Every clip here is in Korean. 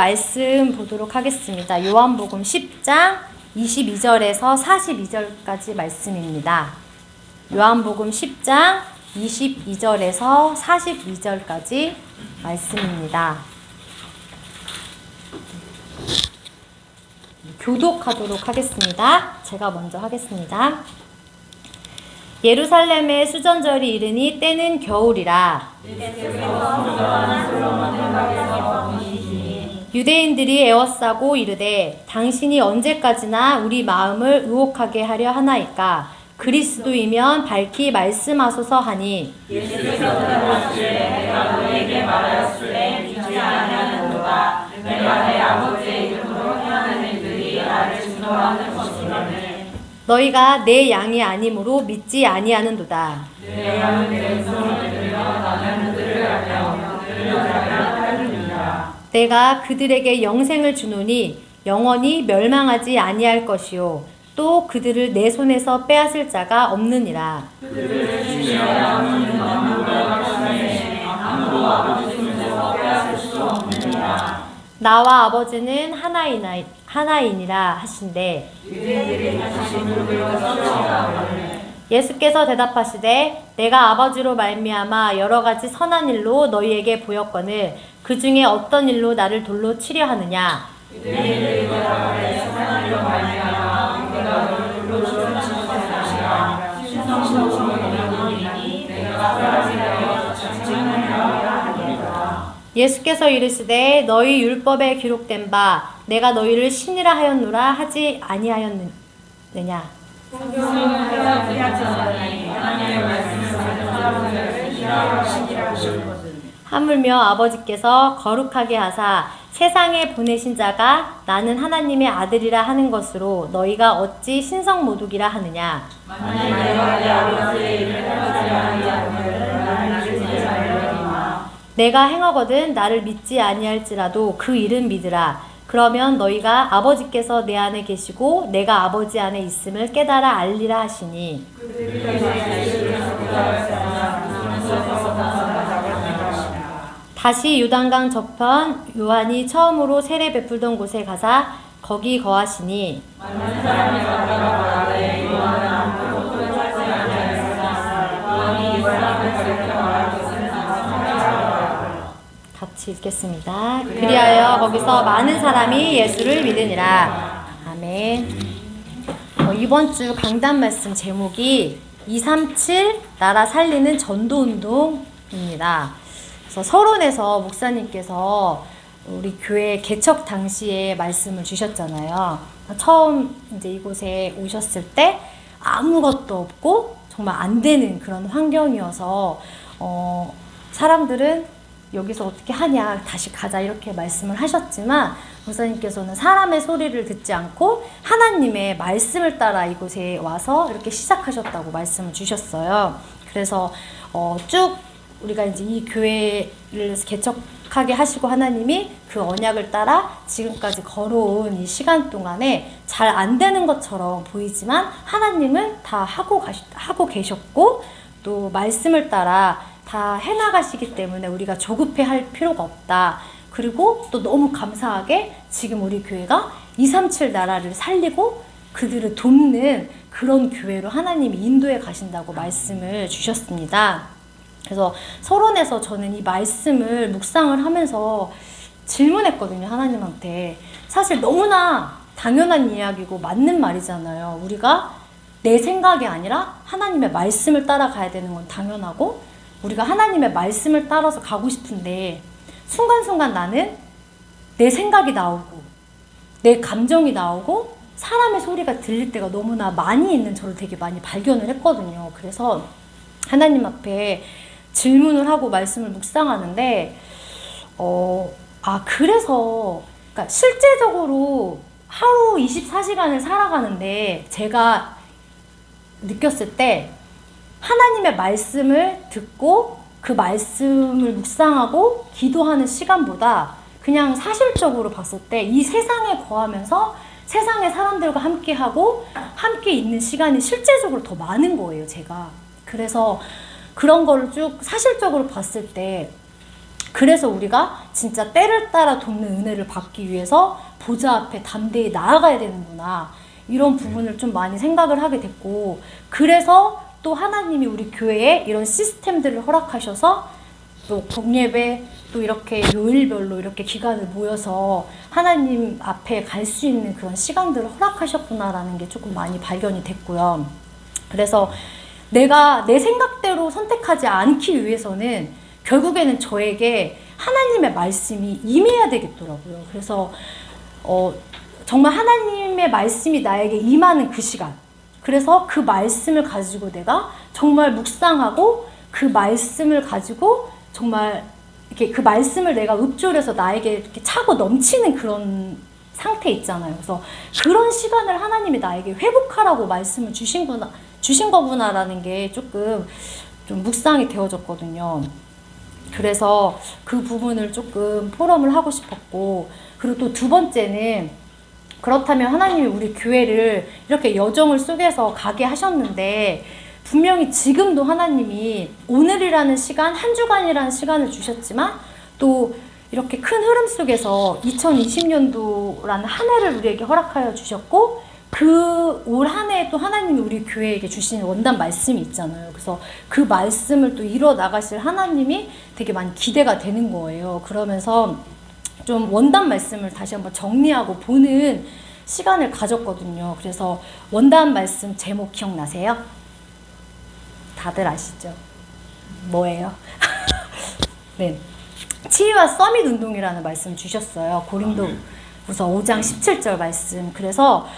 말씀 보도록 하겠습니다. 요한복음 10장 22절에서 42절까지 말씀입니다. 요한복음 10장 22절에서 42절까지 말씀입니다. 교독하도록 하겠습니다. 제가 먼저 하겠습니다. 예루살렘의 수전절이 이르니 때는 겨울이라. 유대인들이 애워싸고 이르되 당신이 언제까지나 우리 마음을 의혹하게 하려 하나이까. 그리스도이면 밝히 말씀하소서 하니 예수께서 대답하시되 내가 너희에게 말하였으되 믿지 아니하는도다. 내가 내 아버지의 이름으로 행하는 일들이 나를 증거하는 것이라네. 너희가 내 양이 아니므로 믿지 아니하는도다. 내 양은 내 음성을 들으며 나는 그들을 알며 그들을 따르느니라. 내가 그들에게 영생을 주노니 영원히 멸망하지 아니할 것이요 또 그들을 내 손에서 빼앗을 자가 없느니라. 그들을 주시지 않는 아무도 아버지 손에서 빼앗을 수 없느니라. 나와 아버지는 하나이니라 하신대. 예수께서 대답하시되 내가 아버지로 말미암아 여러 가지 선한 일로 너희에게 보였거늘 그 중에 어떤 일로 나를 돌로 치려 하느냐. 예수께서 이르시되 너희 율법에 기록된 바 내가 너희를 신이라 하였노라 하지 아니하였느냐. 하물며 아버지께서 거룩하게 하사 세상에 보내신 자가 나는 하나님의 아들이라 하는 것으로 너희가 어찌 신성모독이라 하느냐. 내가 행하거든 나를 믿지 아니할지라도 그 일은 믿으라. 그러면 너희가 아버지께서 내 안에 계시고 내가 아버지 안에 있음을 깨달아 알리라 하시니. 다시 요단강 저편 요한이 처음으로 세례 베풀던 곳에 가사 거기 거하시니. 같이 읽겠습니다. 그리하여 거기서 많은 사람이 예수를 믿으니라. 아멘. 이번 주 강단 말씀 제목이 237 나라 살리는 전도운동입니다. 그래서 서론에서 목사님께서 우리 교회 개척 당시에 말씀을 주셨잖아요. 처음 이제 이곳에 오셨을 때 아무것도 없고 정말 안 되는 그런 환경이어서 사람들은 여기서 어떻게 하냐 다시 가자 이렇게 말씀을 하셨지만 목사님께서는 사람의 소리를 듣지 않고 하나님의 말씀을 따라 이곳에 와서 이렇게 시작하셨다고 말씀을 주셨어요. 그래서 쭉 우리가 이제 이 교회를 개척하게 하시고 하나님이 그 언약을 따라 지금까지 걸어온 이 시간 동안에 잘 안 되는 것처럼 보이지만 하나님은 다 하고 계셨고 또 말씀을 따라 다 해나가시기 때문에 우리가 조급해할 필요가 없다. 그리고 또 너무 감사하게 지금 우리 교회가 237 나라를 살리고 그들을 돕는 그런 교회로 하나님이 인도해 가신다고 말씀을 주셨습니다. 그래서 서론에서 저는 이 말씀을 묵상을 하면서 질문했거든요. 하나님한테. 사실 너무나 당연한 이야기고 맞는 말이잖아요. 우리가 내 생각이 아니라 하나님의 말씀을 따라가야 되는 건 당연하고 우리가 하나님의 말씀을 따라서 가고 싶은데 순간순간 나는 내 생각이 나오고 내 감정이 나오고 사람의 소리가 들릴 때가 너무나 많이 있는 저를 되게 많이 발견을 했거든요. 그래서 하나님 앞에 질문을 하고 말씀을 묵상하는데 그래서 그러니까 실제적으로 하루 24시간을 살아가는데 제가 느꼈을 때 하나님의 말씀을 듣고 그 말씀을 묵상하고 기도하는 시간보다 그냥 사실적으로 봤을 때 이 세상에 거하면서 세상의 사람들과 함께하고 함께 있는 시간이 실제적으로 더 많은 거예요, 제가. 그래서 그런 거를 쭉 사실적으로 봤을 때 그래서 우리가 진짜 때를 따라 돕는 은혜를 받기 위해서 보좌 앞에 담대히 나아가야 되는구나. 이런 부분을 좀 많이 생각을 하게 됐고, 그래서 또 하나님이 우리 교회에 이런 시스템들을 허락하셔서 또 공예배, 또 이렇게 요일별로 이렇게 기간을 모여서 하나님 앞에 갈 수 있는 그런 시간들을 허락하셨구나라는 게 조금 많이 발견이 됐고요. 그래서 내가 내 생각대로 선택하지 않기 위해서는 결국에는 저에게 하나님의 말씀이 임해야 되겠더라고요. 그래서 정말 하나님의 말씀이 나에게 임하는 그 시간, 그래서 그 말씀을 가지고 내가 정말 묵상하고 그 말씀을 가지고 정말 이렇게 그 말씀을 내가 읊조려서 나에게 이렇게 차고 넘치는 그런 상태 있잖아요. 그래서 그런 시간을 하나님이 나에게 회복하라고 말씀을 주신 거구나라는 게 조금 좀 묵상이 되어졌거든요. 그래서 그 부분을 조금 포럼을 하고 싶었고, 그리고 또 두 번째는, 그렇다면 하나님이 우리 교회를 이렇게 여정을 속에서 가게 하셨는데 분명히 지금도 하나님이 오늘이라는 시간, 한 주간이라는 시간을 주셨지만 또 이렇게 큰 흐름 속에서 2020년도라는 한 해를 우리에게 허락하여 주셨고, 그 올 한 해에 또 하나님이 우리 교회에게 주신 원단 말씀이 있잖아요. 그래서 그 말씀을 또 이뤄 나가실 하나님이 되게 많이 기대가 되는 거예요. 그러면서 좀 원단 말씀을 다시 한번 정리하고 보는 시간을 가졌거든요. 그래서 원단 말씀 제목 기억나세요? 다들 아시죠? 뭐예요? 네. 치유와 서밋 운동이라는 말씀 주셨어요. 고린도후서 5장 17절 말씀. 그래서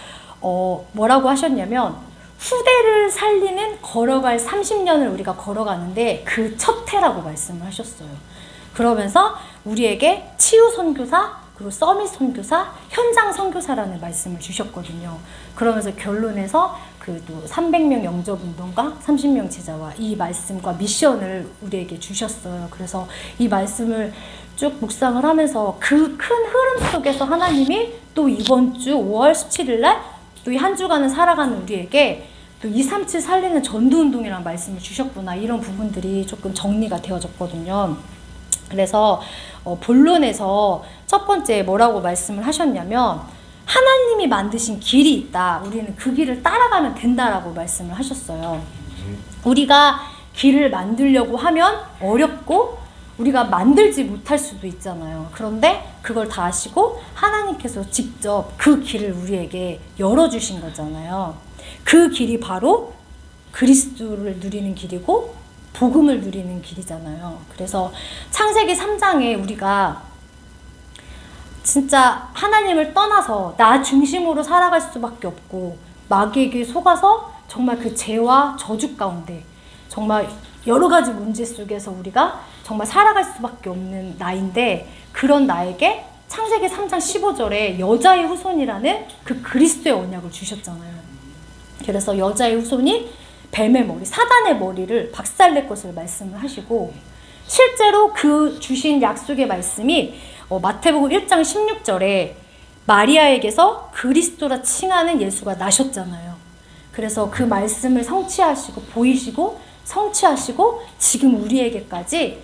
뭐라고 하셨냐면, 후대를 살리는 걸어갈 30년을 우리가 걸어가는데 그 첫 해라고 말씀을 하셨어요. 그러면서 우리에게 치유 선교사, 그리고 서밋 선교사, 현장 선교사라는 말씀을 주셨거든요. 그러면서 결론에서 그 또 300명 영접 운동가, 30명 제자와 이 말씀과 미션을 우리에게 주셨어요. 그래서 이 말씀을 쭉 묵상을 하면서 그 큰 흐름 속에서 하나님이 또 이번 주 5월 17일 날 또 이 한 주간을 살아가는 우리에게 또 237 살리는 전도운동이라는 말씀을 주셨구나, 이런 부분들이 조금 정리가 되어졌거든요. 그래서 본론에서 첫 번째 뭐라고 말씀을 하셨냐면, 하나님이 만드신 길이 있다, 우리는 그 길을 따라가면 된다라고 말씀을 하셨어요. 우리가 길을 만들려고 하면 어렵고 우리가 만들지 못할 수도 있잖아요. 그런데 그걸 다 아시고 하나님께서 직접 그 길을 우리에게 열어주신 거잖아요. 그 길이 바로 그리스도를 누리는 길이고 복음을 누리는 길이잖아요. 그래서 창세기 3장에 우리가 진짜 하나님을 떠나서 나 중심으로 살아갈 수밖에 없고 마귀에게 속아서 정말 그 죄와 저주 가운데 정말 여러 가지 문제 속에서 우리가 정말 살아갈 수밖에 없는 나인데, 그런 나에게 창세기 3장 15절에 여자의 후손이라는 그 그리스도의 언약을 주셨잖아요. 그래서 여자의 후손이 뱀의 머리, 사단의 머리를 박살낼 것을 말씀을 하시고, 실제로 그 주신 약속의 말씀이 마태복음 1장 16절에 마리아에게서 그리스도라 칭하는 예수가 나셨잖아요. 그래서 그 말씀을 성취하시고 보이시고 성취하시고 지금 우리에게까지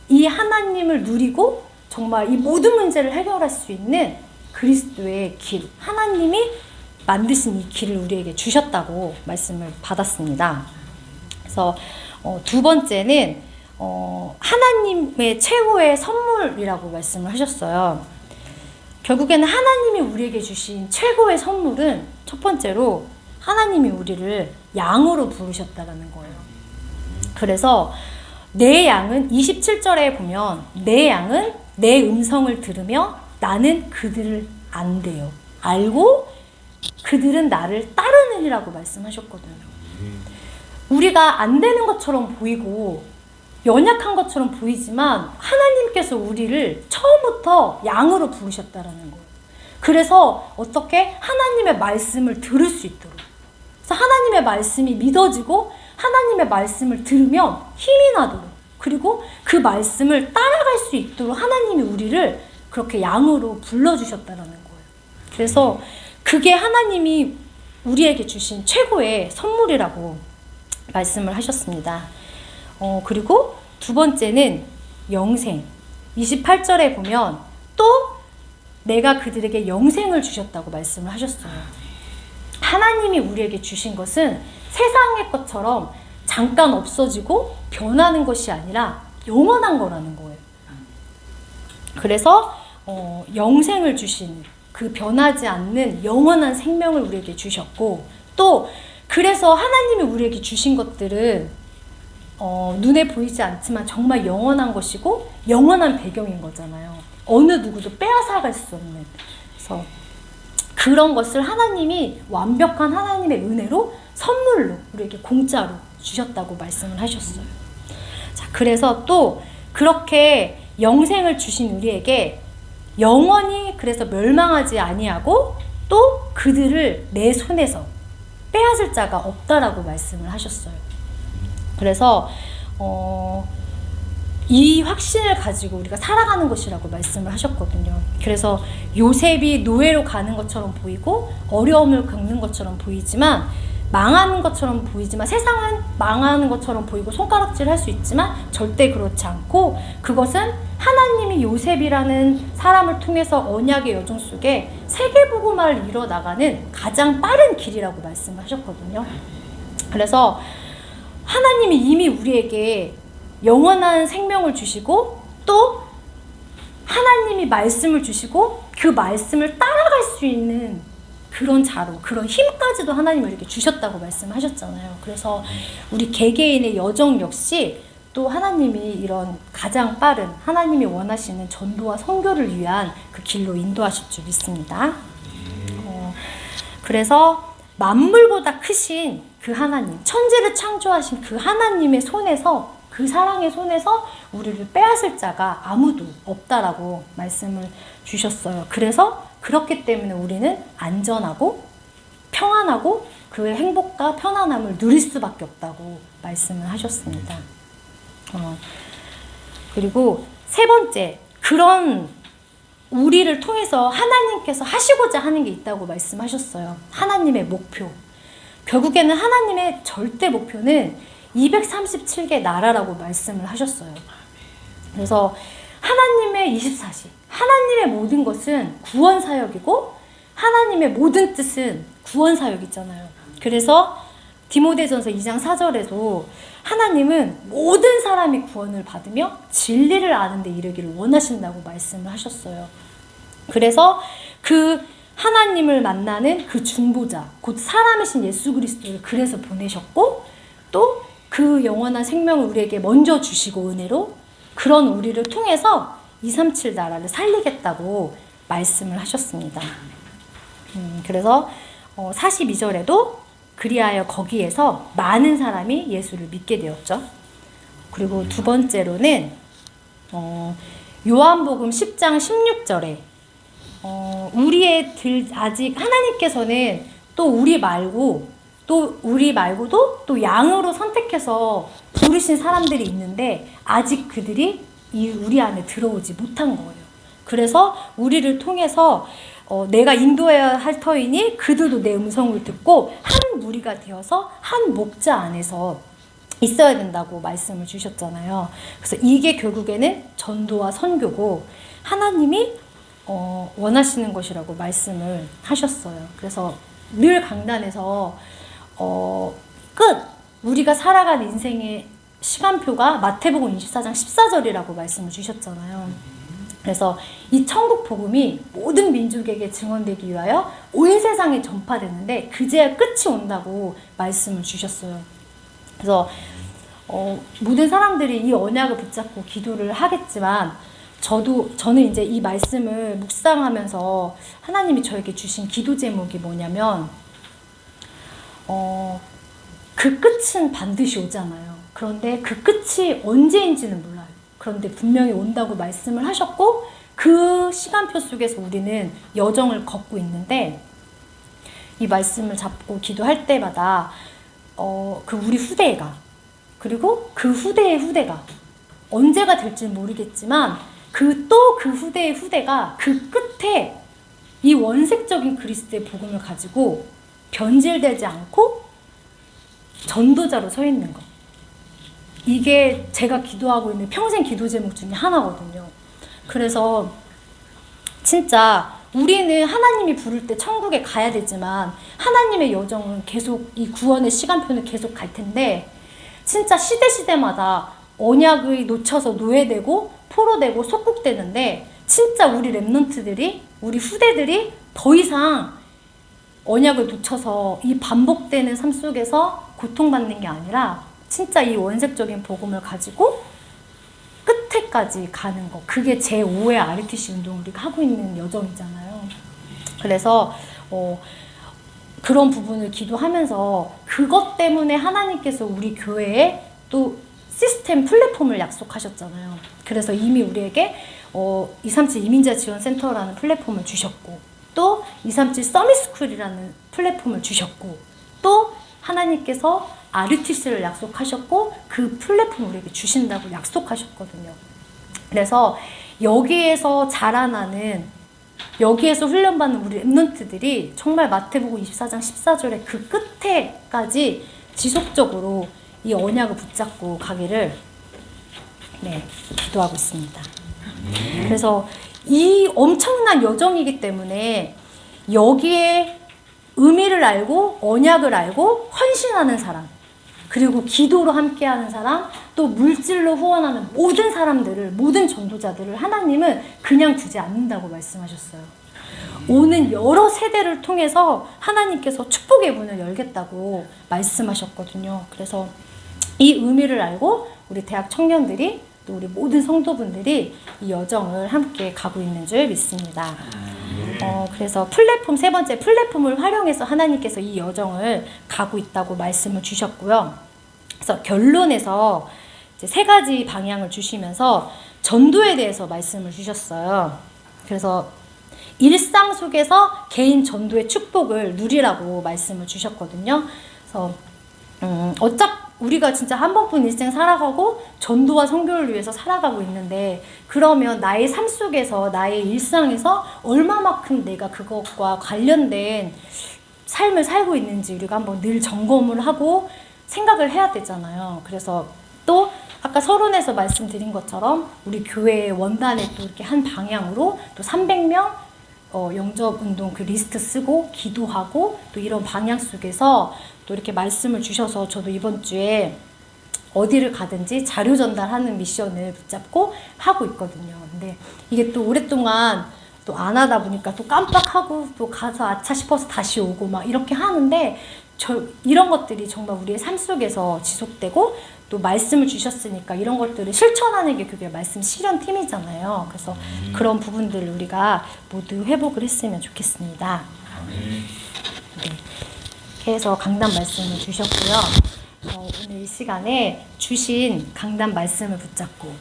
이 하나님을 누리고 정말 이 모든 문제를 해결할 수 있는 그리스도의 길, 하나님이 만드신 이 길을 우리에게 주셨다고 말씀을 받았습니다. 그래서 두 번째는 하나님의 최고의 선물이라고 말씀을 하셨어요. 결국에는 하나님이 우리에게 주신 최고의 선물은 첫 번째로 하나님이 우리를 양으로 부르셨다라는 거예요. 그래서 내 양은 27절에 보면 내 양은 내 음성을 들으며 나는 그들을 안대요. 알고 그들은 나를 따르느니라고 말씀하셨거든요. 우리가 안 되는 것처럼 보이고 연약한 것처럼 보이지만 하나님께서 우리를 처음부터 양으로 부르셨다라는 거예요. 그래서 어떻게 하나님의 말씀을 들을 수 있도록, 그래서 하나님의 말씀이 믿어지고 하나님의 말씀을 들으면 힘이 나도록, 그리고 그 말씀을 따라갈 수 있도록 하나님이 우리를 그렇게 양으로 불러주셨다라는 거예요. 그래서 그게 하나님이 우리에게 주신 최고의 선물이라고 말씀을 하셨습니다. 그리고 두 번째는 영생. 28절에 보면 또 내가 그들에게 영생을 주셨다고 말씀을 하셨어요. 하나님이 우리에게 주신 것은 세상의 것처럼 잠깐 없어지고 변하는 것이 아니라 영원한 거라는 거예요. 그래서 영생을 주신 그 변하지 않는 영원한 생명을 우리에게 주셨고, 또 그래서 하나님이 우리에게 주신 것들은 눈에 보이지 않지만 정말 영원한 것이고 영원한 배경인 거잖아요. 어느 누구도 빼앗아갈 수 없는. 그래서 그런 것을 하나님이 완벽한 하나님의 은혜로 선물로 우리에게 공짜로 주셨다고 말씀을 하셨어요. 자, 그래서 또 그렇게 영생을 주신 우리에게 영원히 그래서 멸망하지 아니하고 또 그들을 내 손에서 빼앗을 자가 없다라고 말씀을 하셨어요. 그래서 이 확신을 가지고 우리가 살아가는 것이라고 말씀을 하셨거든요. 그래서 요셉이 노예로 가는 것처럼 보이고 어려움을 겪는 것처럼 보이지만, 망하는 것처럼 보이지만, 세상은 망하는 것처럼 보이고 손가락질 할 수 있지만 절대 그렇지 않고, 그것은 하나님이 요셉이라는 사람을 통해서 언약의 여정 속에 세계복음화를 이뤄나가는 가장 빠른 길이라고 말씀을 하셨거든요. 그래서 하나님이 이미 우리에게 영원한 생명을 주시고, 또 하나님이 말씀을 주시고 그 말씀을 따라갈 수 있는 그런 자로, 그런 힘까지도 하나님이 이렇게 주셨다고 말씀하셨잖아요. 그래서 우리 개개인의 여정 역시 또 하나님이 이런 가장 빠른, 하나님이 원하시는 전도와 선교를 위한 그 길로 인도하실 줄 믿습니다. 그래서 만물보다 크신 그 하나님, 천지를 창조하신 그 하나님의 손에서, 그 사랑의 손에서 우리를 빼앗을 자가 아무도 없다라고 말씀을 주셨어요. 그래서 그렇기 때문에 우리는 안전하고 평안하고 그 행복과 편안함을 누릴 수밖에 없다고 말씀을 하셨습니다. 그리고 세 번째, 그런 우리를 통해서 하나님께서 하시고자 하는 게 있다고 말씀하셨어요. 하나님의 목표. 결국에는 하나님의 절대 목표는 237개 나라라고 말씀을 하셨어요. 그래서 하나님의 24시, 하나님의 모든 것은 구원 사역이고 하나님의 모든 뜻은 구원 사역이잖아요. 그래서 디모데전서 2장 4절에도 하나님은 모든 사람이 구원을 받으며 진리를 아는 데 이르기를 원하신다고 말씀을 하셨어요. 그래서 그 하나님을 만나는 그 중보자, 곧 사람이신 예수 그리스도를 그래서 보내셨고, 또 그 영원한 생명을 우리에게 먼저 주시고 은혜로 그런 우리를 통해서 237 나라를 살리겠다고 말씀을 하셨습니다. 그래서 42절에도 그리하여 거기에서 많은 사람이 예수를 믿게 되었죠. 그리고 두 번째로는 요한복음 10장 16절에 아직 하나님께서는 또 우리 말고도 또 양으로 선택해서 부르신 사람들이 있는데 아직 그들이 우리 안에 들어오지 못한 거예요. 그래서 우리를 통해서 내가 인도해야 할 터이니 그들도 내 음성을 듣고 한 무리가 되어서 한 목자 안에서 있어야 된다고 말씀을 주셨잖아요. 그래서 이게 결국에는 전도와 선교고 하나님이 원하시는 것이라고 말씀을 하셨어요. 그래서 늘 강단에서 우리가 살아간 인생의 시간표가 마태복음 24장 14절이라고 말씀을 주셨잖아요. 그래서 이 천국 복음이 모든 민족에게 증언되기 위하여 온 세상에 전파되는데 그제야 끝이 온다고 말씀을 주셨어요. 그래서 모든 사람들이 이 언약을 붙잡고 기도를 하겠지만 저는 이제 이 말씀을 묵상하면서 하나님이 저에게 주신 기도 제목이 뭐냐면 그 끝은 반드시 오잖아요. 그런데 그 끝이 언제인지는 몰라요. 그런데 분명히 온다고 말씀을 하셨고 그 시간표 속에서 우리는 여정을 걷고 있는데 이 말씀을 잡고 기도할 때마다 그 우리 후대가 그리고 그 후대의 후대가 언제가 될지는 모르겠지만 그 후대의 후대가 그 끝에 이 원색적인 그리스도의 복음을 가지고 변질되지 않고 전도자로 서 있는 것. 이게 제가 기도하고 있는 평생 기도 제목 중에 하나거든요. 그래서 진짜 우리는 하나님이 부를 때 천국에 가야 되지만 하나님의 여정은 계속 이 구원의 시간표는 계속 갈 텐데 진짜 시대마다 언약이 놓쳐서 노예되고 포로되고 속국되는데 진짜 우리 랩런트들이 우리 후대들이 더 이상 언약을 놓쳐서 이 반복되는 삶 속에서 고통받는 게 아니라 진짜 이 원색적인 복음을 가지고 끝에까지 가는 거, 그게 제5의 RUTC 운동을 우리가 하고 있는 여정이잖아요. 그래서 그런 부분을 기도하면서 그것 때문에 하나님께서 우리 교회에 또 시스템 플랫폼을 약속하셨잖아요. 그래서 이미 우리에게 237 이민자 지원 센터라는 플랫폼을 주셨고 또 237 서밋스쿨이라는 플랫폼을 주셨고 또 하나님께서 RUTC를 약속하셨고 그 플랫폼을 우리에게 주신다고 약속하셨거든요. 그래서 여기에서 자라나는 여기에서 훈련받는 우리 랩런트들이 정말 마태복음 24장 14절의 그 끝에까지 지속적으로 이 언약을 붙잡고 가기를 기도하고 있습니다. 그래서 이 엄청난 여정이기 때문에 여기에 의미를 알고 언약을 알고 헌신하는 사람 그리고 기도로 함께하는 사람 또 물질로 후원하는 모든 사람들을 모든 전도자들을 하나님은 그냥 두지 않는다고 말씀하셨어요. 오는 여러 세대를 통해서 하나님께서 축복의 문을 열겠다고 말씀하셨거든요. 그래서 이 의미를 알고 우리 대학 청년들이 또 우리 모든 성도분들이 이 여정을 함께 가고 있는 줄 믿습니다. 그래서 플랫폼, 세 번째 플랫폼을 활용해서 하나님께서 이 여정을 가고 있다고 말씀을 주셨고요. 그래서 결론에서 이제 세 가지 방향을 주시면서 전도에 대해서 말씀을 주셨어요. 그래서 일상 속에서 개인 전도의 축복을 누리라고 말씀을 주셨거든요. 그래서 우리가 진짜 한 번뿐 일생 살아가고 전도와 선교를 위해서 살아가고 있는데 그러면 나의 삶 속에서 나의 일상에서 얼마만큼 내가 그것과 관련된 삶을 살고 있는지 우리가 한번 늘 점검을 하고 생각을 해야 되잖아요. 그래서 또 아까 서론에서 말씀드린 것처럼 우리 교회의 원단에 또 이렇게 한 방향으로 또 300명 영접운동 그 리스트 쓰고 기도하고 또 이런 방향 속에서 또 이렇게 말씀을 주셔서 저도 이번 주에 어디를 가든지 자료 전달하는 미션을 붙잡고 하고 있거든요. 근데 이게 또 오랫동안 또 안 하다 보니까 또 깜빡하고 또 가서 아차 싶어서 다시 오고 막 이렇게 하는데 이런 것들이 정말 우리의 삶 속에서 지속되고 또 말씀을 주셨으니까 이런 것들을 실천하는 게 그게 말씀 실현팀이잖아요. 그래서 그런 부분들을 우리가 모두 회복을 했으면 좋겠습니다. 이렇게 해서 강단 말씀을 주셨고요. 오늘 이 시간에 주신 강단 말씀을 붙잡고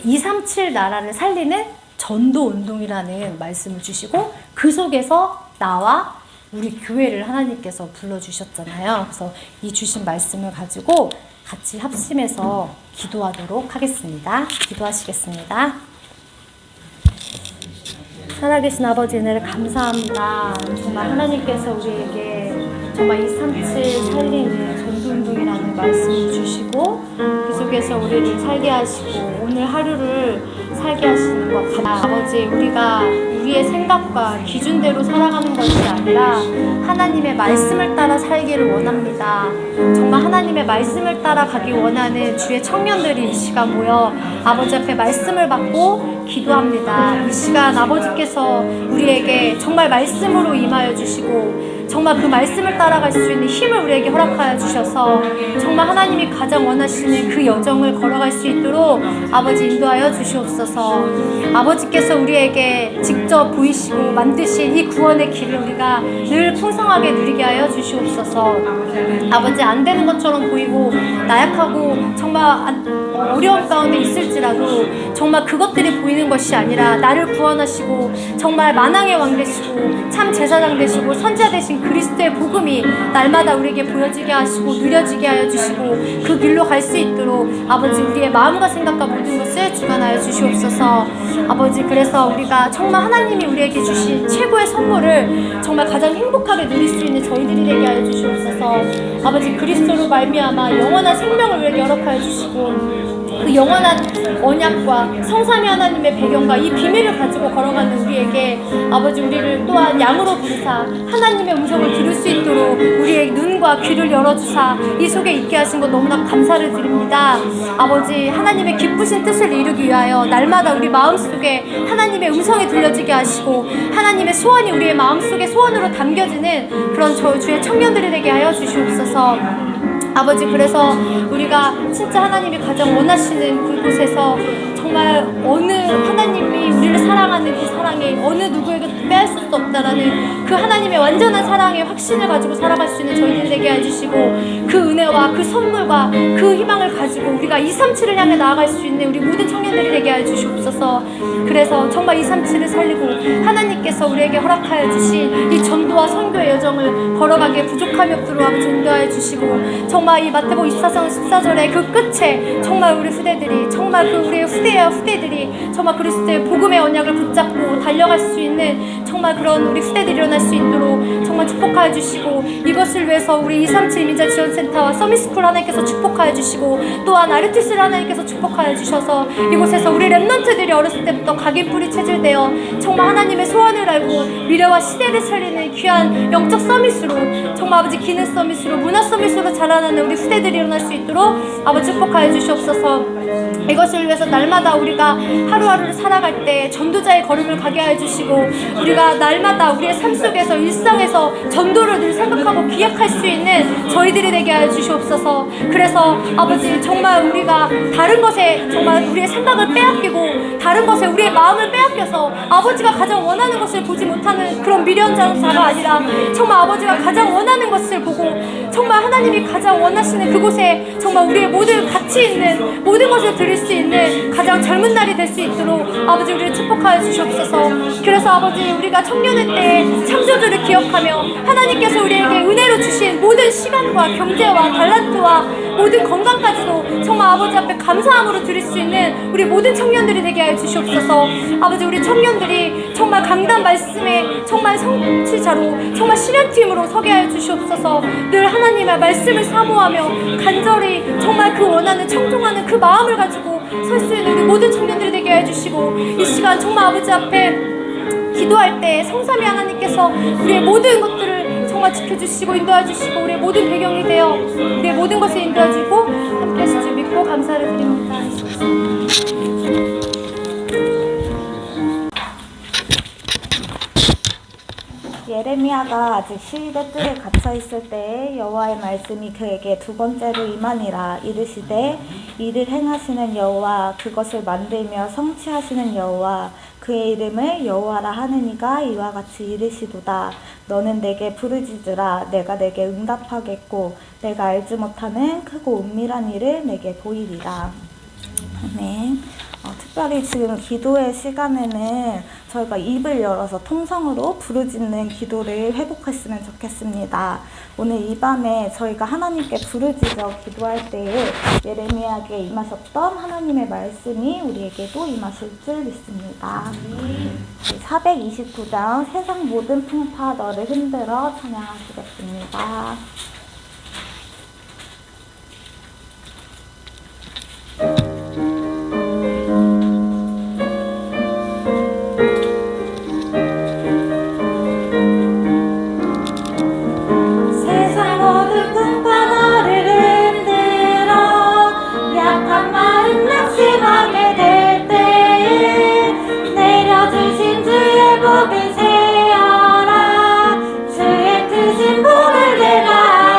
237 나라를 살리는 전도운동이라는 말씀을 주시고 그 속에서 나와 우리 교회를 하나님께서 불러주셨잖아요. 그래서 이 주신 말씀을 가지고 같이 합심해서 기도하도록 하겠습니다. 기도하시겠습니다. 살아계신 아버지 은혜를 감사합니다. 정말 하나님께서 우리에게 정말 237 살리는 전도운동이라는 말씀을 주시고 그 속에서 우리를 살게 하시고 오늘 하루를 살게 하시는 것 같아요. 아버지 우리가 우리의 생각과 기준대로 살아가는 것이 아니라 하나님의 말씀을 따라 살기를 원합니다. 정말 하나님의 말씀을 따라 가기 원하는 주의 청년들이 이 시간 모여 아버지 앞에 말씀을 받고 기도합니다. 이 시간 아버지께서 우리에게 정말 말씀으로 임하여 주시고 정말 그 말씀을 따라갈 수 있는 힘을 우리에게 허락하여 주셔서 정말 하나님이 가장 원하시는 그 여정을 걸어갈 수 있도록 아버지 인도하여 주시옵소서. 아버지께서 우리에게 직접 보이시고 만드신 이 구원의 길을 우리가 늘 풍성하게 누리게 하여 주시옵소서. 아버지 안 되는 것처럼 보이고 나약하고 정말 어려움 가운데 있을지라도 정말 그것들이 보이는 것이 아니라 나를 구원하시고 정말 만왕의 왕 되시고 참 제사장 되시고 선지자 되신 그리스도의 복음이 날마다 우리에게 보여지게 하시고 누려지게 하여 주시고 그 길로 갈 수 있도록 아버지 우리의 마음과 생각과 모든 것을 주관하여 주시옵소서. 아버지 그래서 우리가 정말 하나님이 우리에게 주신 최고의 선물을 정말 가장 행복하게 누릴 수 있는 저희들이 되게 하여 주시옵소서. 아버지 그리스도로 말미암아 영원한 생명을 우리에게 허락하여 주시고 그 영원한 언약과 성삼위 하나님의 배경과 이 비밀을 가지고 걸어가는 우리에게 아버지 우리를 또한 양으로 부르사 하나님의 음성을 들을 수 있도록 우리의 눈과 귀를 열어주사 이 속에 있게 하신 것 너무나 감사를 드립니다. 아버지 하나님의 기쁘신 뜻을 이루기 위하여 날마다 우리 마음속에 하나님의 음성이 들려지게 하시고 하나님의 소원이 우리의 마음속에 소원으로 담겨지는 그런 주의 청년들이 되게 하여 주시옵소서. 아버지 그래서 우리가 진짜 하나님이 가장 원하시는 그곳에서 정말 어느 하나님이 우리를 사랑하는 그 사랑이 어느 누구에게도 빼앗을 수 없다라는 그 하나님의 완전한 사랑의 확신을 가지고 살아갈 수 있는 저희들 되게 해주시고 그 은혜와 그 선물과 그 희망을 가지고 우리가 237을 향해 나아갈 수 있는 우리 모든 청년들이 되게 해주시옵소서. 그래서 정말 237을 살리고 하나님께서 우리에게 허락하여 주신 이 전도와 선교의 여정을 걸어가기에 부족함이 없도록 아버지 인도하여 주시고 정말 이 마태복음 24장 14절의 그 끝에 정말 우리 후대들이 정말 그 우리의 후대들이 정말 그리스도의 복음의 언약을 붙잡고 달려갈 수 있는 정말 그런 우리 후대들이 일어날 수 있도록 정말 축복하여 주시고 이것을 위해서 우리 237 민자 지원센터와 서밋스쿨 하나님께서 축복하여 주시고 또한 아르티스를 하나님께서 축복하여 주셔서 이곳에서 우리 랩런트들이 어렸을 때부터 각인 뿌리 체질되어 정말 하나님의 소원을 알고 미래와 시대를 살리는 귀한 영적 서밋으로 정말 아버지 기능 서밋으로 문화 서밋으로 자라나는 우리 후대들이 일어날 수 있도록 아버지 축복하여 주시옵소서. 이것을 위해서 날마다 우리가 하루하루를 살아갈 때 전도자의 걸음을 가게 하여 주시고 우리가 날마다 우리의 삶 속에서 일상에서 전도를 늘 생각하고 기약할 수 있는 저희들이 되게 하여 주시옵소서. 그래서 아버지 정말 우리가 다른 것에 정말 우리의 생각을 빼앗기고 다른 것에 우리의 마음을 빼앗겨서 아버지가 가장 원하는 것을 보지 못하는 그런 미련자가 아니라 정말 아버지가 가장 원하는 것을 보고 정말 하나님이 가장 원하시는 그곳에 정말 우리의 모든 가치 있는 모든 것을 드릴 수 있는 가장 젊은 날이 될 수 있도록 아버지 우리를 축복하여 주시옵소서. 그래서 아버지 우리가 청년의 때에 창조주를 기억하며 하나님께서 우리에게 은혜로 주신 모든 시간과 경제와 달란트와 모든 건강까지도 정말 아버지 앞에 감사함으로 드릴 수 있는 우리 모든 청년들이 되게 하여 주시옵소서. 아버지 우리 청년들이 정말 강단 말씀에 정말 성취자로 정말 실현팀으로 서게 하여 주시옵소서. 늘 하나님의 말씀을 사모하며 간절히 정말 그 원하는 청종하는 그 마음을 가지고 설 수 있는 우리 모든 청년들이 되게 해주시고 이 시간 정말 아버지 앞에 기도할 때 성삼위 하나님께서 우리의 모든 것들을 정말 지켜주시고 인도해주시고 우리의 모든 배경이 되어 우리의 모든 것을 인도해주고 함께 하실 줄 믿고 감사를 드립니다. 예레미야가 아직 시대 뜰에 갇혀 있을 때에 여호와의 말씀이 그에게 두 번째로 임하니라. 이르시되 이를 행하시는 여호와 그것을 만들며 성취하시는 여호와 그의 이름을 여호와라 하느니가 이와 같이 이르시도다. 너는 내게 부르짖으라. 내가 내게 응답하겠고 내가 알지 못하는 크고 은밀한 일을 내게 보이리라. 아멘. 특별히 지금 기도의 시간에는 저희가 입을 열어서 통성으로 부르짖는 기도를 회복했으면 좋겠습니다. 오늘 이 밤에 저희가 하나님께 부르짖어 기도할 때에 예레미야에게 임하셨던 하나님의 말씀이 우리에게도 임하실 줄 믿습니다. 429장 세상 모든 풍파 너를 흔들어 찬양하시겠습니다. 복을 세어라 주의 뜻은 복을 내라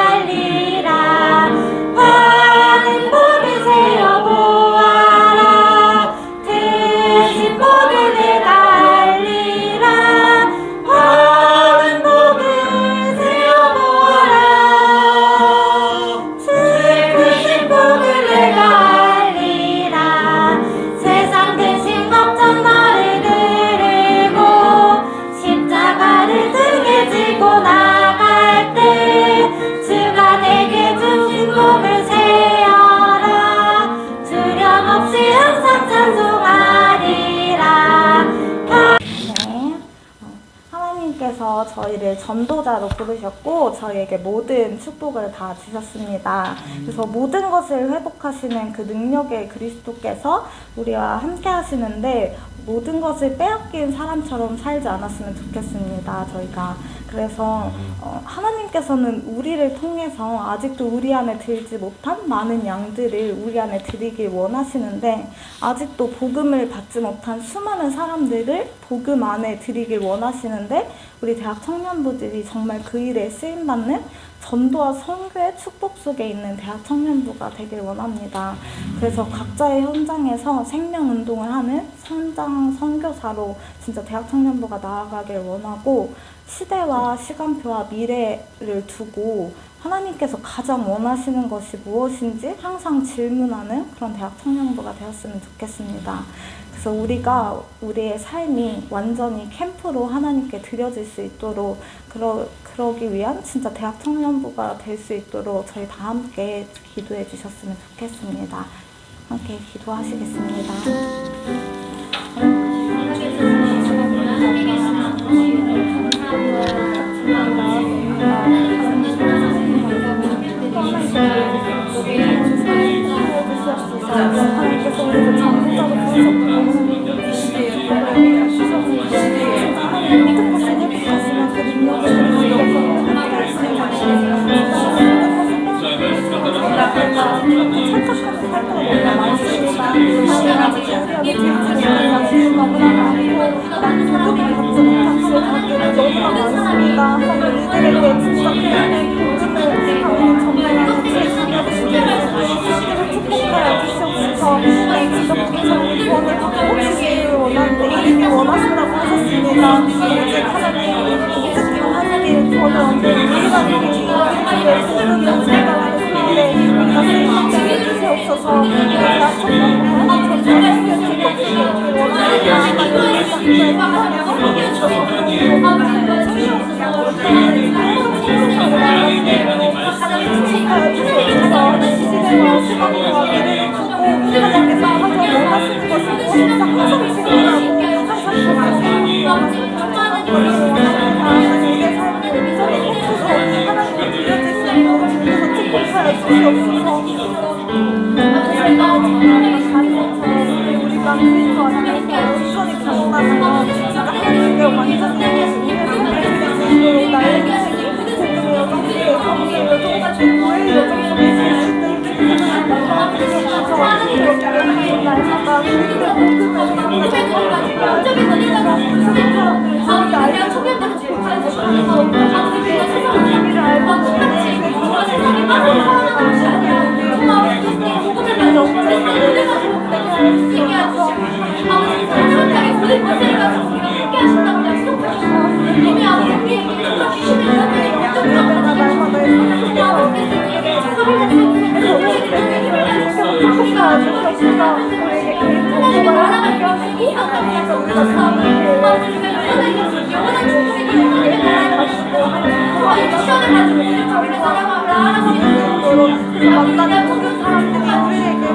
저희를 전도자로 부르셨고 저희에게 모든 축복을 다 주셨습니다. 그래서 모든 것을 회복하시는 그 능력의 그리스도께서 우리와 함께 하시는데 모든 것을 빼앗긴 사람처럼 살지 않았으면 좋겠습니다. 저희가 그래서 하나님께서는 우리를 통해서 아직도 우리 안에 들지 못한 많은 양들을 우리 안에 드리길 원하시는데 아직도 복음을 받지 못한 수많은 사람들을 복음 안에 드리길 원하시는데 우리 대학 청년부들이 정말 그 일에 쓰임받는 전도와 선교의 축복 속에 있는 대학 청년부가 되길 원합니다. 그래서 각자의 현장에서 생명운동을 하는 현장 선교사로 진짜 대학 청년부가 나아가길 원하고 시대와 시간표와 미래를 두고 하나님께서 가장 원하시는 것이 무엇인지 항상 질문하는 그런 대학 청년부가 되었으면 좋겠습니다. 그래서 우리가 우리의 삶이 완전히 캠프로 하나님께 드려질 수 있도록 그러기 위한 진짜 대학 청년부가 될 수 있도록 저희 다 함께 기도해 주셨으면 좋겠습니다. 함께 기도하시겠습니다. 하나님께서 우리를 전도자로 부르셨고 모든 것을 회복하시는 그 능력을 원하신다고 하셨습니다. 오직 하나님 오직기만 하시길 저는 우리가 쓰는 생각을 했는데 우리가 쓰임받게 해주시옵소서. 우리가 청년부가 전도하시는 기도를 원합니다. 시대와 시간과 미래를 두고 하나님께서 가장 원하시는 것이 무엇인지 항상 질문하고 우리가 그리스도 안에서 온전히 변화하며 진짜 하나님께 완전히 우리의 삶을 드릴 수 있도록 나의 인생이 복음의 여정들의 성의 여정같은 고의 여정 속에 있을 수 있도록 날마다 그리스도의 복음을 만나는 모든 사람들이 우리에게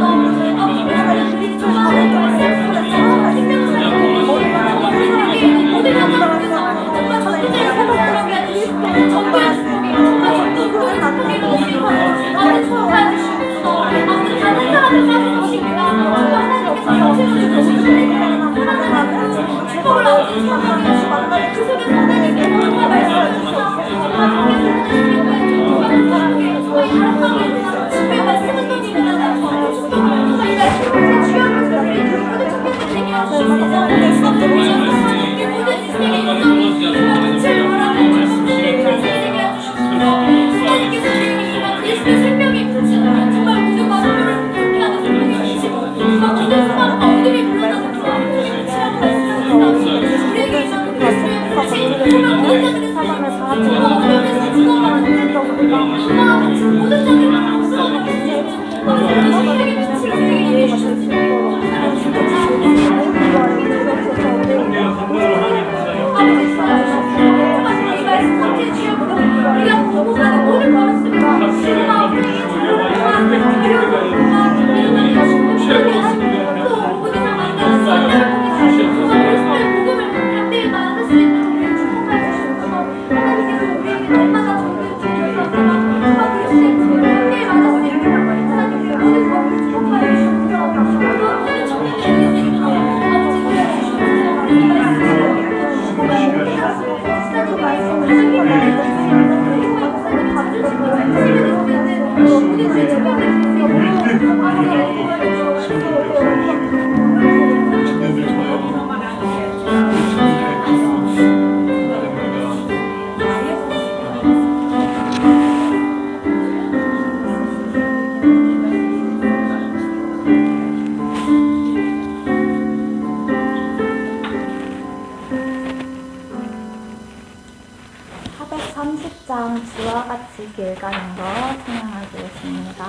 같이 길 가는 거 찬양하겠습니다.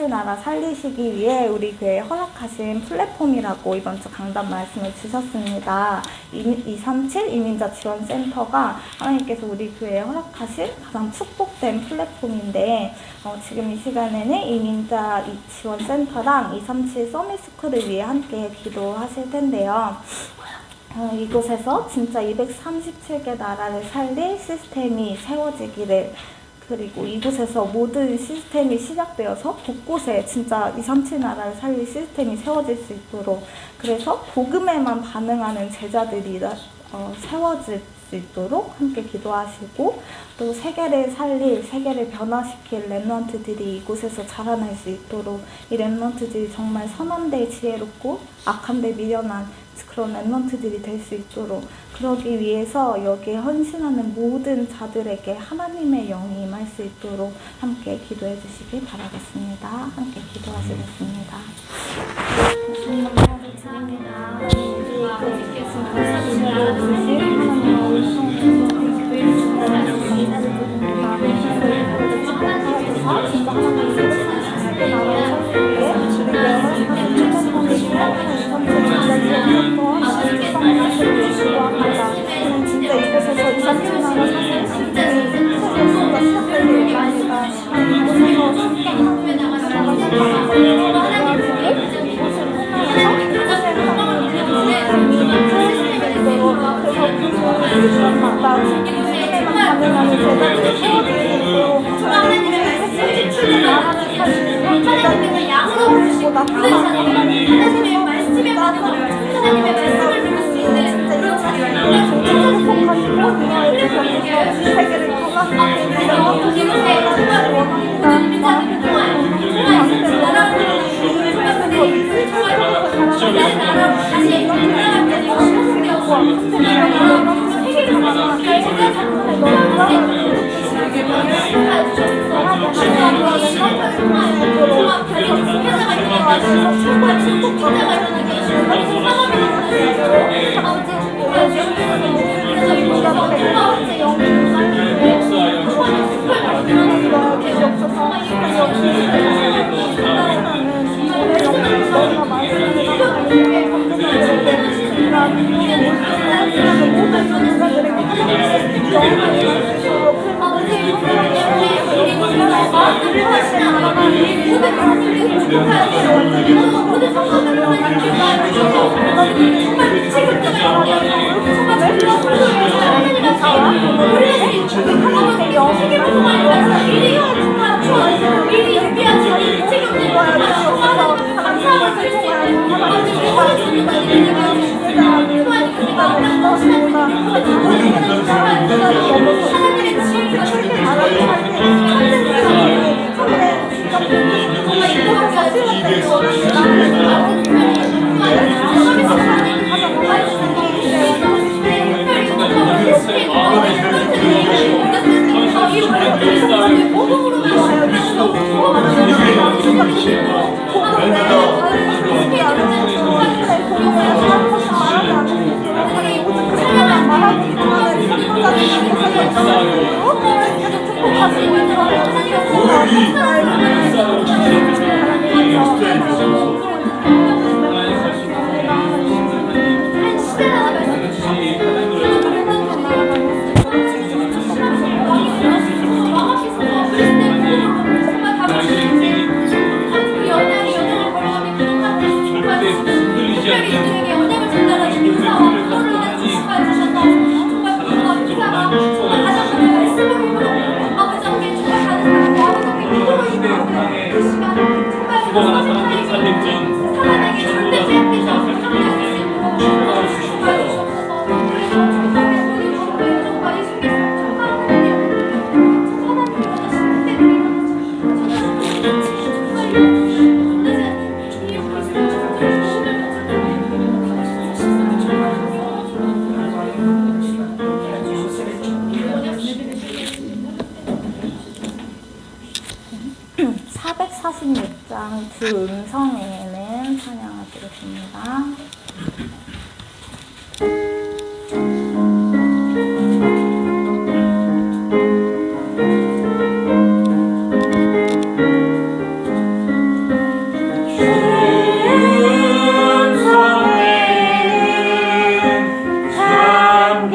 나라 살리시기 위해 우리 교회에 허락하신 플랫폼이라고 이번 주 강단 말씀을 주셨습니다. 237 이민자 지원센터가 하나님께서 우리 교회에 허락하신 가장 축복된 플랫폼인데 지금 이 시간에는 이민자 지원센터랑 237 서밋스쿨을 위해 함께 기도하실 텐데요. 이곳에서 진짜 237개 나라를 살릴 시스템이 세워지기를, 그리고 이곳에서 모든 시스템이 시작되어서 곳곳에 진짜 237 나라를 살릴 시스템이 세워질 수 있도록, 그래서 복음에만 반응하는 제자들이 세워질 수 있도록 함께 기도하시고, 또 세계를 살릴, 세계를 변화시킬 렘넌트들이 이곳에서 자라날 수 있도록, 이 렘넌트들이 정말 선한데 지혜롭고 악한데 미련한 그런 렘넌트들이 될 수 있도록, 그러기 위해서 여기에 헌신하는 모든 자들에게 하나님의 영이 임할 수 있도록 함께 기도해 주시기 바라겠습니다. 함께 기도하시겠습니다. 감사를 드립니다. 우리에게 주신 감사를 주신 하나님의 진짜 하나님의 쉽게 나라를 살기 위해 우리에게 진짜 이곳에서 2, 3주 나라 사실 세계보다 시작되길 원합니다. 이곳에서 함께 주 음성에는 찬양을 드렸습니다. 내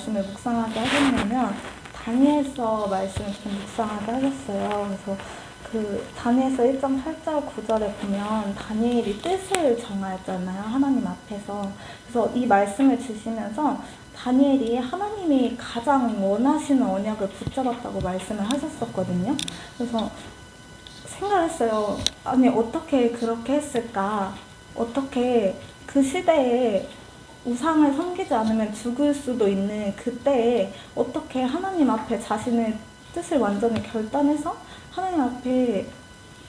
말씀을 묵상하게 하셨냐면 다니엘서 말씀을 좀 묵상하게 하셨어요. 그래서 그 다니엘서 1장 8절 9절에 보면 다니엘이 뜻을 정하였잖아요. 하나님 앞에서. 그래서 이 말씀을 주시면서 다니엘이 하나님이 가장 원하시는 언약을 붙잡았다고 말씀을 하셨었거든요. 그래서 생각했어요. 아니 어떻게 그렇게 했을까? 어떻게 그 시대에 우상을 섬기지 않으면 죽을 수도 있는 그때에 어떻게 하나님 앞에 자신의 뜻을 완전히 결단해서 하나님 앞에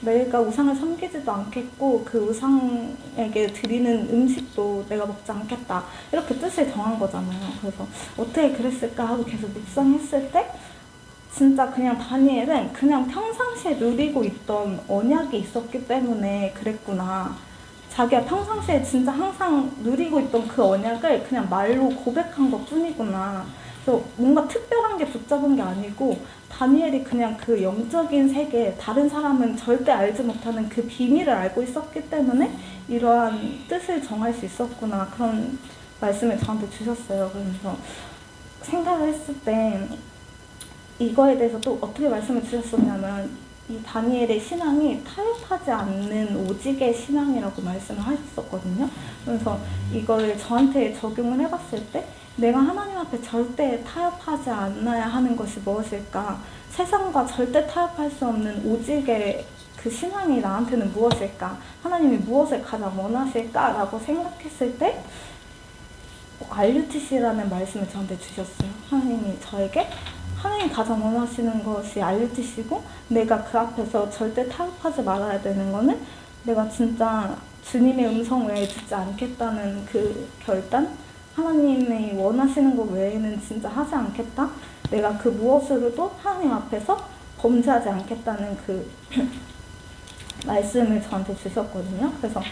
내가 우상을 섬기지도 않겠고 그 우상에게 드리는 음식도 내가 먹지 않겠다 이렇게 뜻을 정한 거잖아요. 그래서 어떻게 그랬을까 하고 계속 묵상했을 때 진짜 그냥 다니엘은 그냥 평상시에 누리고 있던 언약이 있었기 때문에 그랬구나. 자기가 평상시에 진짜 항상 누리고 있던 그 언약을 그냥 말로 고백한 것 뿐이구나. 그래서 뭔가 특별한 게 붙잡은 게 아니고 다니엘이 그냥 그 영적인 세계, 다른 사람은 절대 알지 못하는 그 비밀을 알고 있었기 때문에 이러한 뜻을 정할 수 있었구나. 그런 말씀을 저한테 주셨어요. 그래서 생각을 했을 때 이거에 대해서 또 어떻게 말씀을 주셨었냐면 이 다니엘의 신앙이 타협하지 않는 오직의 신앙이라고 말씀을 하셨었거든요. 그래서 이거를 저한테 적용을 해봤을 때 내가 하나님 앞에 절대 타협하지 않아야 하는 것이 무엇일까? 세상과 절대 타협할 수 없는 오직의 그 신앙이 나한테는 무엇일까? 하나님이 무엇을 가장 원하실까? 라고 생각했을 때 RUTC라는 말씀을 저한테 주셨어요. 하나님이 저에게 하나님이 가장 원하시는 것이 RUTC고 내가 그 앞에서 절대 타협하지 말아야 되는 거는 내가 진짜 주님의 음성 외에 듣지 않겠다는 그 결단? 하나님이 원하시는 것 외에는 진짜 하지 않겠다? 내가 그 무엇으로도 하나님 앞에서 범죄하지 않겠다는 그 말씀을 저한테 주셨거든요. 그래서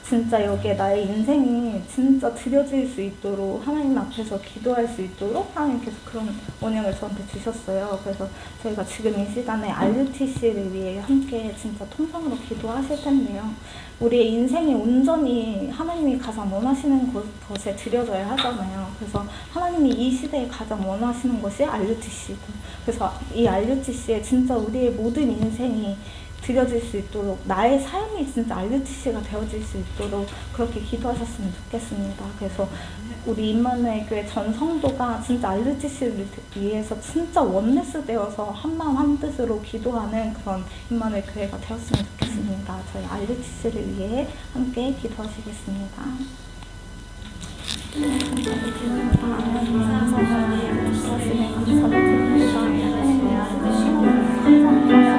진짜 여기에 나의 인생이 진짜 드려질 수 있도록 하나님 앞에서 기도할 수 있도록 하나님께서 그런 언약을 저한테 주셨어요. 그래서 저희가 지금 이 시간에 RUTC를 위해 함께 진짜 통성으로 기도하실 텐데요. 우리의 인생이 온전히 하나님이 가장 원하시는 것에 드려져야 하잖아요. 그래서 하나님이 이 시대에 가장 원하시는 것이 RUTC고 그래서 이 RUTC에 진짜 우리의 모든 인생이 드려질 수 있도록 나의 삶이 진짜 RUTC가 되어질 수 있도록 그렇게 기도하셨으면 좋겠습니다. 그래서 우리 임마누엘 교회 전 성도가 진짜 RUTC를 위해서 진짜 원네스 되어서 한마음 한뜻으로 기도하는 그런 임마누엘 교회가 되었으면 좋겠습니다. 저희 RUTC를 위해 함께 기도하시겠습니다. 감사합니다.